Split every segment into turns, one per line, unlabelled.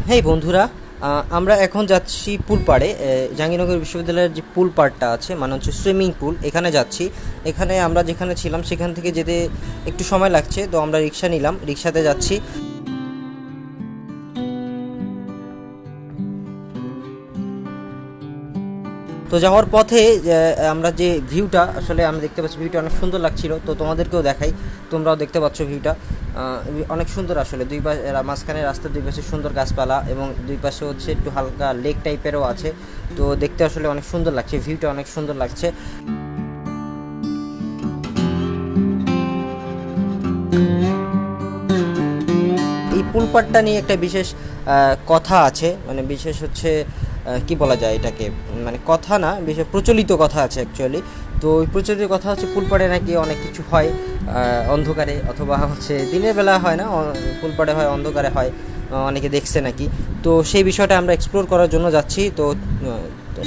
হেই বন্ধুরা, আমরা এখন যাচ্ছি পুল পাড়ে। জাহাঙ্গীরনগর বিশ্ববিদ্যালয়ের যে পুল পাড়টা আছে মানে হচ্ছে সুইমিং পুল, এখানে যাচ্ছি। এখানে আমরা যেখানে ছিলাম সেখান থেকে যেতে একটু সময় লাগছে, তো আমরা রিক্সা নিলাম, রিক্সাতে যাচ্ছি। তো যাওয়ার পথে আমরা যে ভিউটা আসলে আমরা দেখতে পাচ্ছি, ভিউটা অনেক সুন্দর লাগছিল, তো তোমাদেরকেও দেখাই, তোমরাও দেখতে পাচ্ছ ভিউটা অনেক সুন্দর। আসলে দুই পাশে মাঝখানে রাস্তার দুই পাশে সুন্দর গাছপালা এবং দুই পাশে হচ্ছে একটু হালকা লেক টাইপেরও আছে, তো দেখতে আসলে অনেক সুন্দর লাগছে, ভিউটা অনেক সুন্দর লাগছে। এই পুল পাড়টা নিয়ে একটা বিশেষ কথা আছে, মানে বিশেষ হচ্ছে কি বলা যায় এটাকে, মানে কথা না, বিশেষ প্রচলিত কথা আছে অ্যাকচুয়ালি। তো ওই প্রচলিত কথা হচ্ছে পুল পাড়ে নাকি অনেক কিছু হয় অন্ধকারে, অথবা হচ্ছে দিনের বেলা হয় না, পুল পাড়ে হয়, অন্ধকারে হয়, অনেকে দেখছে নাকি। তো সেই বিষয়টা আমরা এক্সপ্লোর করার জন্য যাচ্ছি, তো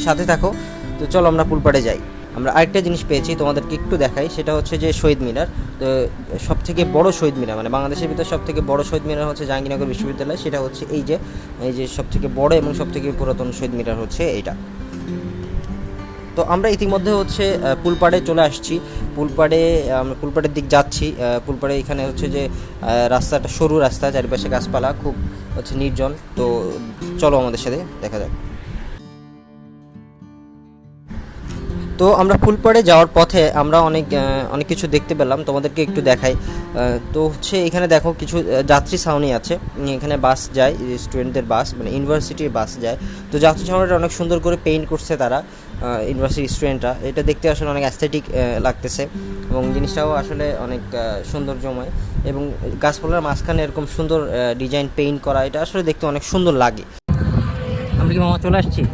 সাথে থাকো। তো চলো আমরা পুল পাড়ে যাই। আমরা আরেকটা জিনিস পেয়েছি, তোমাদেরকে একটু দেখাই, সেটা হচ্ছে যে শহীদ মিনার। তো সব থেকে বড় শহীদ মিনার, মানে বাংলাদেশের ভিতরে সব থেকে বড় শহীদ মিনার হচ্ছে জাহাঙ্গীরনগর বিশ্ববিদ্যালয়, সেটা হচ্ছে এই যে সব থেকে বড় এবং সব থেকে পুরাতন শহীদ মিনার হচ্ছে এইটা। তো আমরা ইতিমধ্যে হচ্ছে পুলপাড়ে চলে আসছি। পুলপাড়ে আমরা পুলপাড়ের দিক যাচ্ছি। পুলপাড়ে এখানে হচ্ছে যে রাস্তাটা সরু রাস্তা, চারিপাশে গাছপালা, খুব হচ্ছে নির্জন। তো চলো আমাদের সাথে দেখা যাক। তো আমরা ফুলপাড়ে যাওয়ার পথে আমরা অনেক কিছু দেখতে পেলাম, তোমাদেরকে একটু দেখাই। তো হচ্ছে এখানে দেখো কিছু যাত্রী ছাউনি আছে, এখানে বাস যায়, স্টুডেন্টদের বাস, মানে ইউনিভার্সিটির বাস যায়। তো যাত্রী ছাউনিটা অনেক সুন্দর করে পেইন্ট করছে তারা, ইউনিভার্সিটির স্টুডেন্টরা। এটা দেখতে আসলে অনেক অ্যাস্থেটিক লাগতেছে এবং জিনিসটাও আসলে অনেক সৌন্দর্যময়, এবং গাছপালার মাঝখানে এরকম সুন্দর ডিজাইন পেইন্ট করা, এটা আসলে দেখতে অনেক সুন্দর লাগে। আমরা কি মামা চলে আসছি?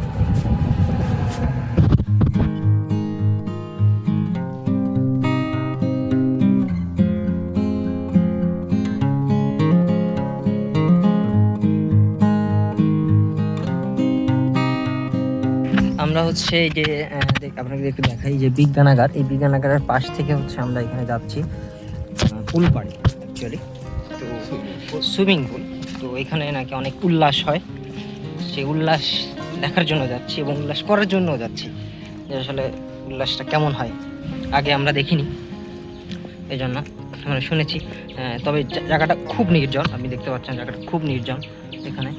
আমরা হচ্ছে এই যে আপনাকে একটু দেখাই যে বিজ্ঞানাগার, এই বিজ্ঞানাগারের পাশ থেকে হচ্ছে আমরা এখানে যাচ্ছি পুল পাড়ে অ্যাকচুয়ালি, তো সুইমিং পুল। তো এখানে নাকি অনেক উল্লাস হয়, সেই উল্লাস দেখার জন্য যাচ্ছি এবং উল্লাস করার জন্য যাচ্ছি, যে আসলে উল্লাসটা কেমন হয় আগে আমরা দেখিনি, এই জন্য আমরা শুনেছি। তবে জায়গাটা খুব নির্জন, আপনি দেখতে পাচ্ছেন জায়গাটা খুব নির্জন। এখানে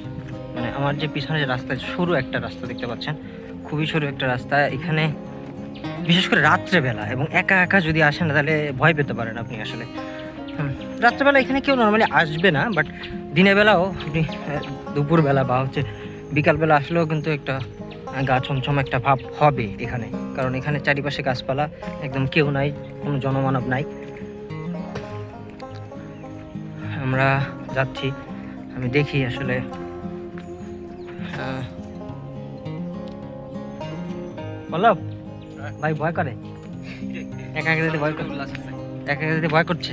মানে আমার যে পিছনে যে রাস্তা, সরু একটা রাস্তা দেখতে পাচ্ছেন, খুবই সরু একটা রাস্তা। এখানে বিশেষ করে রাত্রেবেলা এবং একা একা যদি আসেন তাহলে ভয় পেতে পারেন আপনি আসলে। রাত্রেবেলা এখানে কেউ নর্মালি আসবে না, বাট দিনের বেলাও আপনি দুপুরবেলা বা হচ্ছে বিকালবেলা আসলেও কিন্তু একটা গা ছমছম একটা ভাব হবে এখানে, কারণ এখানে চারিপাশে গাছপালা, একদম কেউ নাই, কোনো জনমানব নাই। আমরা যাচ্ছি, আমি দেখি আসলে পল্লব ভাই ভয় করে, একা একা যেতে ভয় করে, একা একা যেতে ভয় করছে,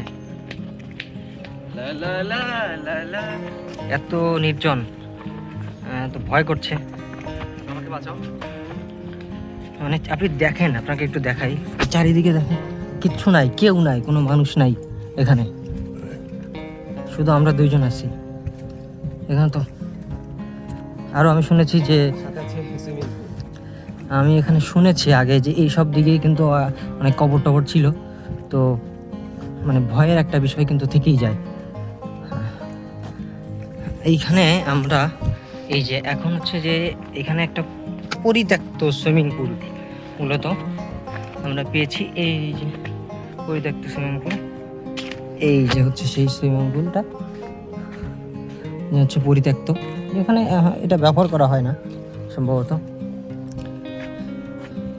এত নির্জন, তো ভয় করছে। আমাকে বাঁচাও, মানে আপনি দেখেন, আপনাকে একটু দেখাই, চারিদিকে দেখেন কিচ্ছু নাই, কেউ নাই, কোনো মানুষ নাই এখানে, শুধু আমরা দুইজন আছি এখানে। তো আরও আমি শুনেছি যে, আমি এখানে শুনেছি আগে যে এই সব দিকেই কিন্তু অনেক কবর টবর ছিল, তো মানে ভয়ের একটা বিষয় কিন্তু থেকেই যায়। এইখানে আমরা এই যে এখন হচ্ছে যে এখানে একটা পরিত্যক্ত সুইমিং পুল মূলত আমরা পেয়েছি, এই যে পরিত্যক্ত সুইমিং পুল, এই যে হচ্ছে সেই সুইমিং পুলটা হচ্ছে পরিত্যক্ত, এখানে এটা ব্যবহার করা হয় না সম্ভবত।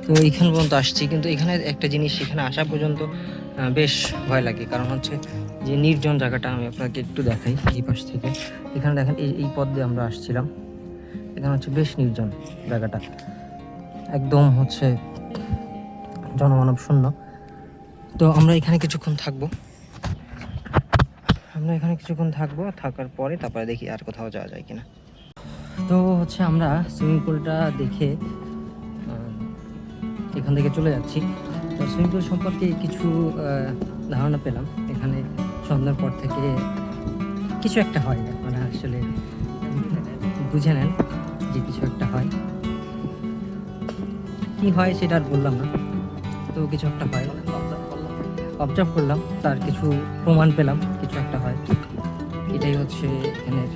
তো এইখান পর্যন্ত আসছি, কিন্তু এখানে একটা জিনিস, এখানে আসা পর্যন্ত বেশ ভয় লাগে, কারণ হচ্ছে যে নির্জন জায়গাটা, আমি আপনাকে একটু দেখাই এই পাশ থেকে। এখানে দেখেন এই পথ দিয়ে আমরা আসছিলাম, এখানে হচ্ছে বেশ নির্জন জায়গাটা, একদম হচ্ছে জনমানব শূন্য। তো আমরা এখানে কিছুক্ষণ থাকবো, থাকার পরে তারপরে দেখি আর কোথাও যাওয়া যায় কিনা। তো হচ্ছে আমরা সুইমিং পুলটা দেখে এখান থেকে চলে যাচ্ছি। তো সুইমিং পুল সম্পর্কে কিছু ধারণা পেলাম, এখানে সন্ধ্যার পর থেকে কিছু একটা হয়, মানে আসলে
বুঝে নেন যে কিছু একটা হয়। কি হয় সেটা আর বললাম না, তো কিছু একটা হয়, অবজার্ভ করলাম, তার কিছু প্রমাণ পেলাম, কিছু একটা হয়। এটাই হচ্ছে এখানের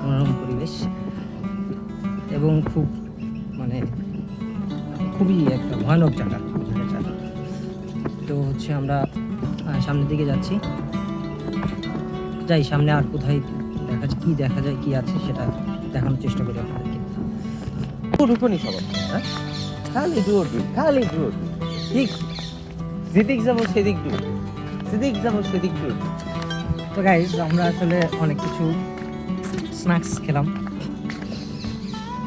মনোরম পরিবেশ এবং খুব মানে খুবই একটা ভয়ানক জায়গা। তো হচ্ছে আমরা সামনের দিকে যাচ্ছি, যাই সামনে আর কোথায় দেখা যায় কি আছে সেটা দেখানোর চেষ্টা করি আপনাদেরকে।
ঢুকুনি সবাই, হ্যাঁ খালি দৌড়বি, খালি দৌড়বি, ঠিক যেদিক যাবো সেদিক দৌড়বি, সেদিক যাবো সেদিক দৌড়বি।
তো গাইজ আমরা আসলে অনেক কিছু স্ন্যাক্স খেলাম,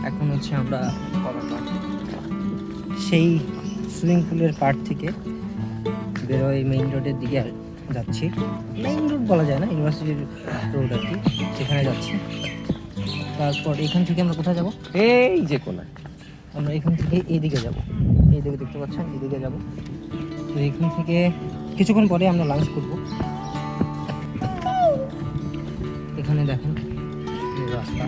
এখন হচ্ছে আমরা সেই সুইমিং পুলের পার্ট থেকে বেরোয় মেইন রোডের দিকে যাচ্ছি। মেইন রোড বলা যায় না, ইউনিভার্সিটির রোড আর কি, সেখানে যাচ্ছি। তারপর এখান থেকে আমরা কোথায় যাব?
এই যে কোনায়
আমরা এখান থেকে এইদিকে যাব, এইদিকে দেখতে পাচ্ছেন, এইদিকে যাব। তো এখান থেকে কিছুক্ষণ পরে আমরা লাঞ্চ করব। এখানে দেখেন রাস্তা,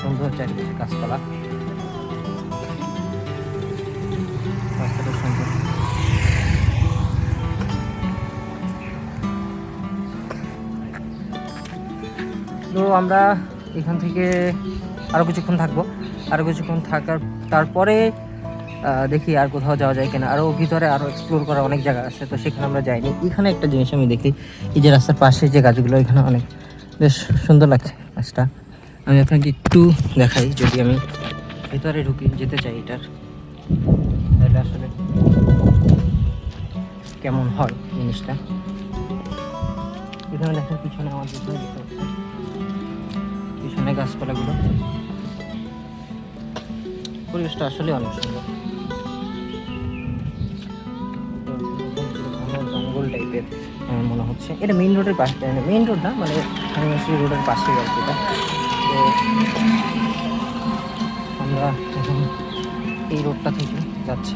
সুন্দর চারিদিকে গাছপালা, রাস্তাটা সুন্দর। তো আমরা এখান থেকে আরও কিছুক্ষণ থাকবো, আরও কিছুক্ষণ থাকার তারপরে দেখি আর কোথাও যাওয়া যায় কিনা। আরও ভিতরে আরও এক্সপ্লোর করা অনেক জায়গা আছে, তো সেখানে আমরা যাইনি। এখানে একটা জিনিস আমি দেখি, এই যে রাস্তার পাশে যে গাছগুলো, এখানে অনেক বেশ সুন্দর লাগছে গাছটা। আমি আপনাকে একটু দেখাই, যদি আমি ভিতরে যেতে চাই এটার, তাহলে আসলে কেমন হয় জিনিসটা। এখানে দেখেন পিছনে, আমার পিছনে দেখতে পাচ্ছি পিছনে গাছপালাগুলো, পরিবেশটা আসলে অনেক সুন্দর, জঙ্গল টাইপের মনে হচ্ছে। এটা মেইন রোডের পাশে, মেইন রোড না মানে রোডের পাশে আর কি। তো আমরা এখন এই রোডটা থেকে যাচ্ছি।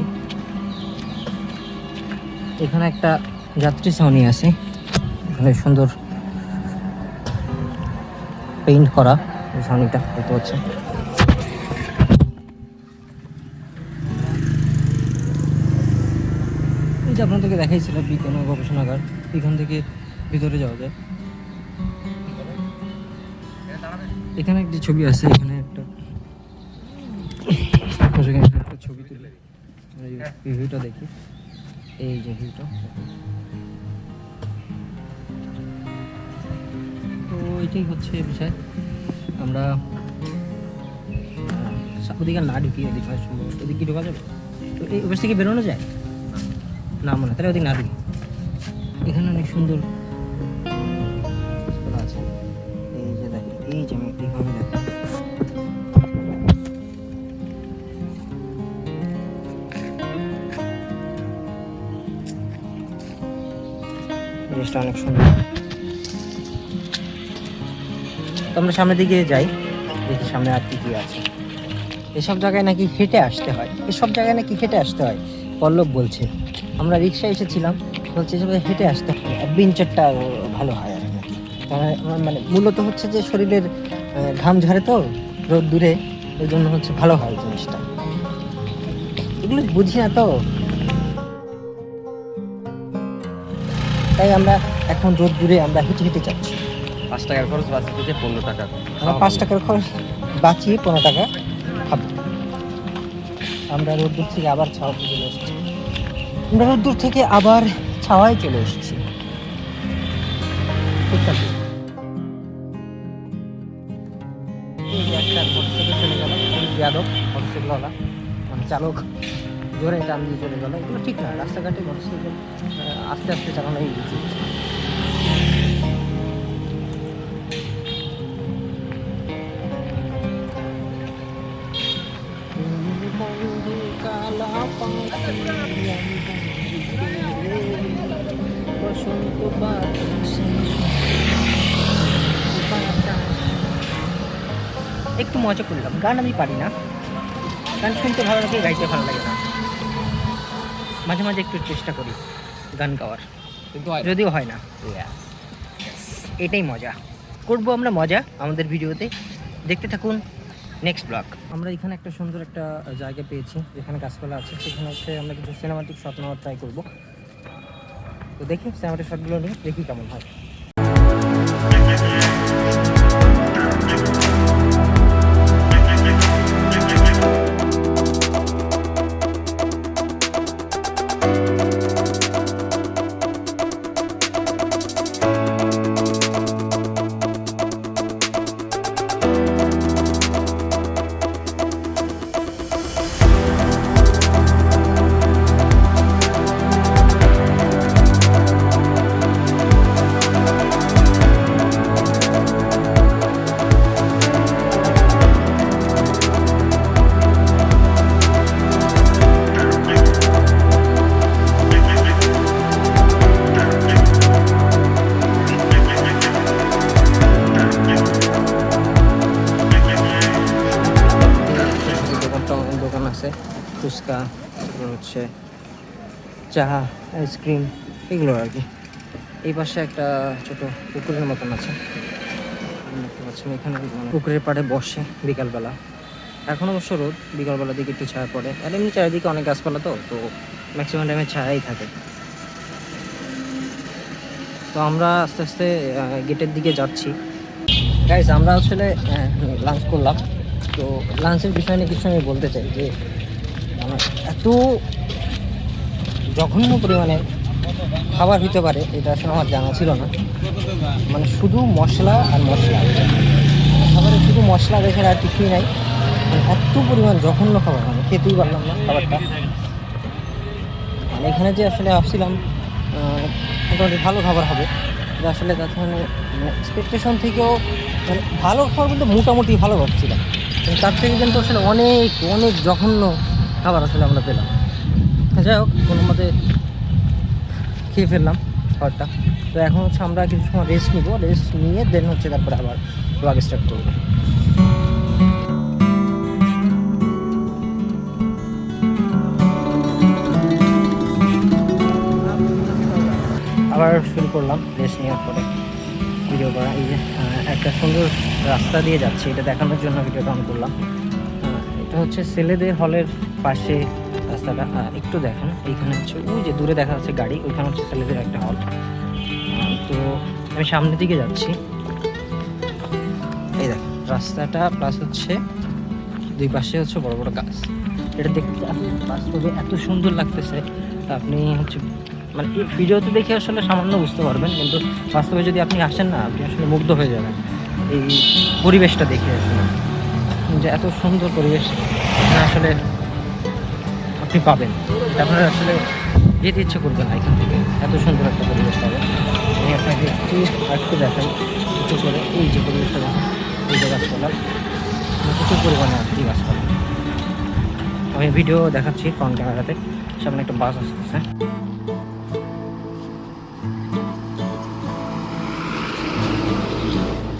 এখানে একটা যাত্রী ছাউনি আছে, এখানে সুন্দর পেইন্ট করা এই ছাউনিটা দেখতে পাচ্ছেন। এই যে আপনাদেরকে দেখাইছিল বিজ্ঞান ও গবেষণাগার, এখান থেকে ভিতরে যাওয়া যায়। এখানে একটি ছবি আছে, এখানে একটা ছবি তুলে ভিউটা দেখি, এই যে ভিউটা। তো এটাই হচ্ছে বিষয়। আমরা ওদিকে না ঢুকি, এদিকে সম্ভব ওদিকে ঢোকা যাবে, তো এই ওপাশ থেকে বেরোনো যায় না মনে হয়, তাহলে ওদিকে না ঢুকি। এখানে অনেক সুন্দর আছে, এই যে দেখেন, এই যে আমি এইভাবে দেখেন, জিনিসটা অনেক সুন্দর। তো আমরা সামনের দিকে যাই, দেখি সামনে আর কি আছে। এসব জায়গায় নাকি হেঁটে আসতে হয়, পল্লব বলছে। আমরা রিক্সায় এসেছিলাম, বলছে এসব হেঁটে আসতে হয়, অ্যাডভেঞ্চারটা ভালো হয় আর নাকি। মানে মূলত হচ্ছে যে শরীরের ঘাম ঝরে তো রোদ দূরে, ওই জন্য হচ্ছে ভালো হয় জিনিসটা। এগুলো বুঝি না তো, তাই আমরা এখন রোদ দূরে আমরা হেঁটে হেঁটে যাচ্ছি।
5 টাকার খরচ বাঁচিয়ে 15 টাকা,
আমরা 5 টাকার খরচ বাঁচিয়ে 15 টাকা খাবো। আমরা রোদ্দুর থেকে আবার ছাওয়াতে চলে এসেছি, ছাওয়ায় চলে এসেছি। একটা মোটরসাইকেল চলে গেল, যাদব মোটরসাইকেলওয়ালা মানে চালক জোরে টান দিয়ে চলে গেল। এগুলো ঠিক না, রাস্তাঘাটে মোটরসাইকেল আস্তে আস্তে চালানোই উচিত। বসন্ত একটু মজা করলাম। গান আমি পারি না, গান শুনতে ভালো লাগে, গাইতে ভালো লাগে না। মাঝে মাঝে একটু চেষ্টা করি গান গাওয়ার,
কিন্তু
যদিও হয় না। এটাই মজা, করবো আমরা মজা আমাদের ভিডিওতে। দেখতে থাকুন নেক্সট ব্লগ। আমরা এখানে একটা সুন্দর একটা জায়গা পেয়েছি যেখানে গাছপালা আছে, সেখানে হচ্ছে আমরা কিছু সিনেমাটিক শট নেওয়ার ট্রাই করবো। তো দেখি সিনেমাটিক শটগুলো নিয়ে দেখি কেমন হয়। দোকান আছে ফুচকা, তারপর হচ্ছে চা, আইসক্রিম, এগুলো আর কি। এই পাশে একটা ছোট পুকুরের মতন আছে, দেখতে পাচ্ছেন। এখানে পুকুরের পাড়ে বসে বিকালবেলা, এখন অবশ্য রোদ, বিকালবেলা দিকে একটু ছায়া পড়ে। আর এমনি চারিদিকে অনেক গাছপালা, তো ম্যাক্সিমাম টাইমে ছায়াই থাকে। তো আমরা আস্তে আস্তে গেটের দিকে যাচ্ছি। গাইস, আমরা আসলে লাঞ্চ করলাম। তো লাঞ্চের বিষয় নিয়ে কিছু আমি বলতে চাই যে এত জঘন্য পরিমাণে খাবার হতে পারে এটা আসলে আমার জানা ছিল না। মানে শুধু মশলা আর মশলা, খাবারে শুধু মশলা দেখে আর কিছুই নাই। মানে এত পরিমাণ জঘন্য খাবার, মানে খেতেই পারলাম না খাবারটা। মানে এখানে যে আসলে ভাবছিলাম মোটামুটি ভালো খাবার হবে, এটা আসলে তার মানে এক্সপেকটেশন থেকেও মানে ভালো খাবার বলতে মোটামুটি ভালো ভাবছিলাম, তার থেকে কিন্তু আসলে অনেক অনেক জঘন্য খাবার আসলে আমরা পেলাম। যাই হোক, কোনো মতে খেয়ে ফেললাম খাবারটা। তো এখন হচ্ছে আমরা কিছু সময় রেস্ট নিব, রেস্ট নিয়ে দেন হচ্ছে তারপরে আবার ব্লগ স্টার্ট করবো। আবার শুরু করলাম রেস্ট নেওয়ার পরে ভিডিও করা। এই যে একটা সুন্দর রাস্তা দিয়ে যাচ্ছে, এটা দেখানোর জন্য ভিডিওটা অন করলাম। এটা হচ্ছে ছেলেদের হলের পাশে রাস্তাটা, একটু দেখেন। এইখানে হচ্ছে ওই যে দূরে দেখা যাচ্ছে গাড়ি, ওইখানে হচ্ছে ছেলেদের একটা হল। তো আমি সামনের দিকে যাচ্ছি, এই দেখেন রাস্তাটা, প্লাস হচ্ছে দুই পাশে হচ্ছে বড় বড় গাছ। এটা দেখতে বাস্তবে এত সুন্দর লাগতেছে, আপনি হচ্ছে মানে এই ভিডিওতে দেখে আসলে সামান্য বুঝতে পারবেন, কিন্তু বাস্তবে যদি আপনি আসেন না, আপনি আসলে মুগ্ধ হয়ে যাবেন এই পরিবেশটা দেখে। আসলে যে এত সুন্দর পরিবেশ আসলে আপনি পাবেন, আপনার আসলে যেতে ইচ্ছে করবে না এখান থেকে, এত সুন্দর একটা পরিবেশ পাবেন। আমি আপনাকে একটু দেখাই উঁচু করে, এই যে পরিবেশটা দেখেন, এই যে গাছপালা, প্রচুর পরিমাণে আর কি গাছপালা। আমি ভিডিও দেখাচ্ছি ফ্রন্ট ক্যামেরাতে, সামনে একটা বাস আসতেছে।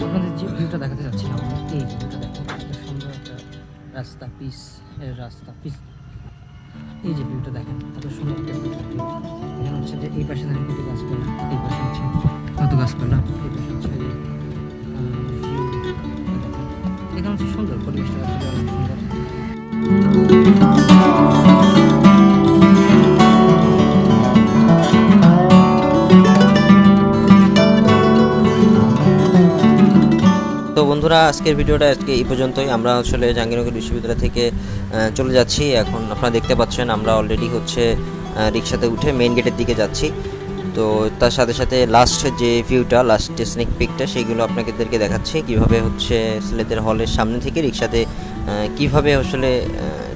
আপনাদের যে ভিউটা দেখাতে যাচ্ছিলাম, এই ভিউটা দেখেন, এত সুন্দর একটা রাস্তা, পিস রাস্তা, পিস। এই যে ভিউটা দেখেন, এত সুন্দর একটা ভিউ। এখানে হচ্ছে যে এই পাশে দেখেন কত গাছপালা, এই পাশে হচ্ছে কত গাছপালা, এই পাশে হচ্ছে এখানে হচ্ছে সুন্দর পরিবেশটা, আসলে অনেক সুন্দর।
তো বন্ধুরা, আজকের ভিডিওটা এই পর্যন্তই। আমরা আসলে জাহাঙ্গীরনগর বিশ্ববিদ্যালয় থেকে চলে যাচ্ছি। এখন আপনারা দেখতে পাচ্ছেন আমরা অলরেডি হচ্ছে রিক্সাতে উঠে মেইন গেটের দিকে যাচ্ছি। তো তার সাথে সাথে লাস্ট যে ভিউটা, লাস্ট স্নেক পিকটা, সেইগুলো আপনাদেরকে দেখাচ্ছি কীভাবে হচ্ছে ছেলেদের হলের সামনে থেকে রিক্সাতে কীভাবে আসলে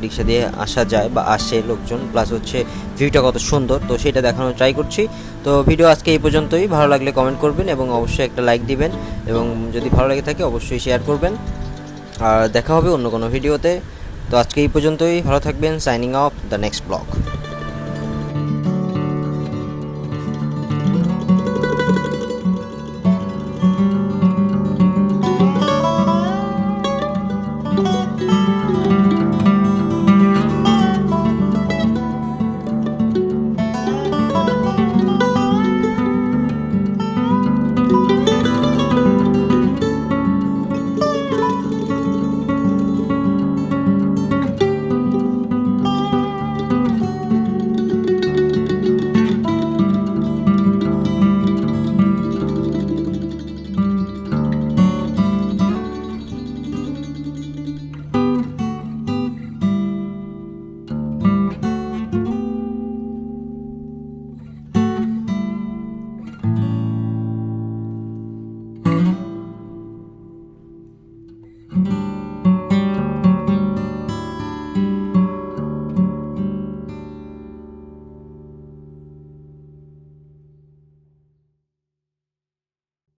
রিক্সা দিয়ে আসা যায় বা আসে লোকজন, প্লাস হচ্ছে ভিউটা কত সুন্দর, তো সেটা দেখানোর ট্রাই করছি। তো ভিডিও আজকে এই পর্যন্তই। ভালো লাগলে কমেন্ট করবেন এবং অবশ্যই একটা লাইক দিবেন, এবং যদি ভালো লাগে থাকে অবশ্যই শেয়ার করবেন। আর দেখা হবে অন্য কোনো ভিডিওতে। তো আজকে এই পর্যন্তই, ভালো থাকবেন। Signing off the next blog.